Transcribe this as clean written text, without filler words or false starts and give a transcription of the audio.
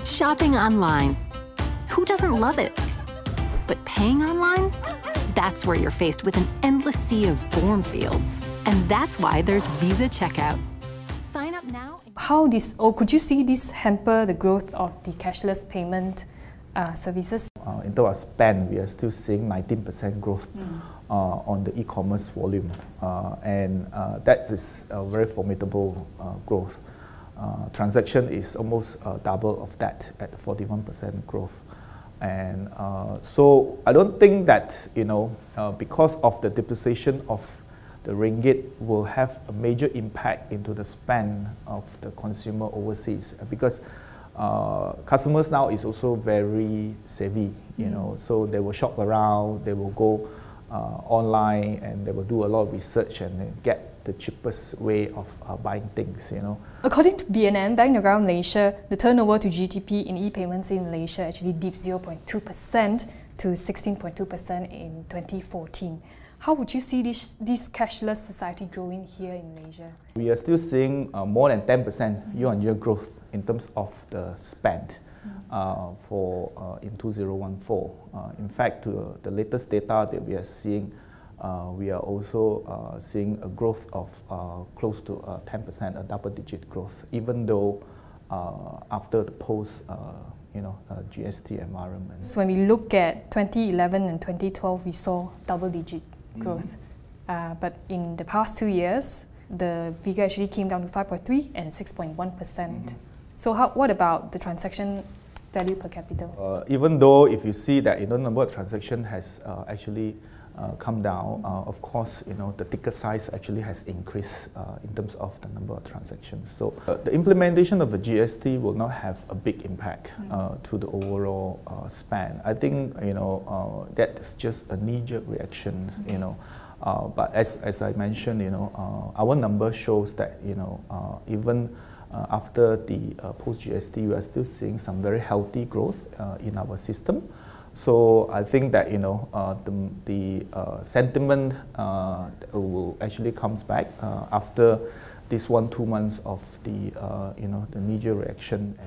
Shopping online. Who doesn't love it? But paying online? That's where you're faced with an endless sea of form fields. And that's why there's Visa Checkout. Sign up now. Could you see this hamper the growth of the cashless payment services? In terms of spend, we are still seeing 19% growth on the e-commerce volume. And that is a very formidable growth. Transaction is almost double of that at 41% growth. And so I don't think that, because of the depreciation of the ringgit will have a major impact into the spend of the consumer overseas, because customers now is also very savvy, so they will shop around, they will go online, and they will do a lot of research and get the cheapest way of buying things, According to BNM, Bank Negara Malaysia, the turnover to GDP in e-payments in Malaysia actually dipped 0.2% to 16.2% in 2014. How would you see this cashless society growing here in Malaysia? We are still seeing more than 10% year-on-year growth in terms of the spend in 2014. In fact, the latest data that we are seeing, we are also seeing a growth of close to 10%, a double-digit growth, even though after the post GST environment. So when we look at 2011 and 2012, we saw double-digit growth. But in the past 2 years, the figure actually came down to 5.3 and 6.1%. So what about the transaction value per capita? Even though if you see that the number of transactions has actually come down, of course, the ticket size actually has increased in terms of the number of transactions. So the implementation of the GST will not have a big impact to the overall spend. I think that's just a knee-jerk reaction. But as I mentioned, our number shows that even after the post-GST, we are still seeing some very healthy growth in our system. So I think that the sentiment will actually comes back after this 1-2 months of the the knee-jerk reaction.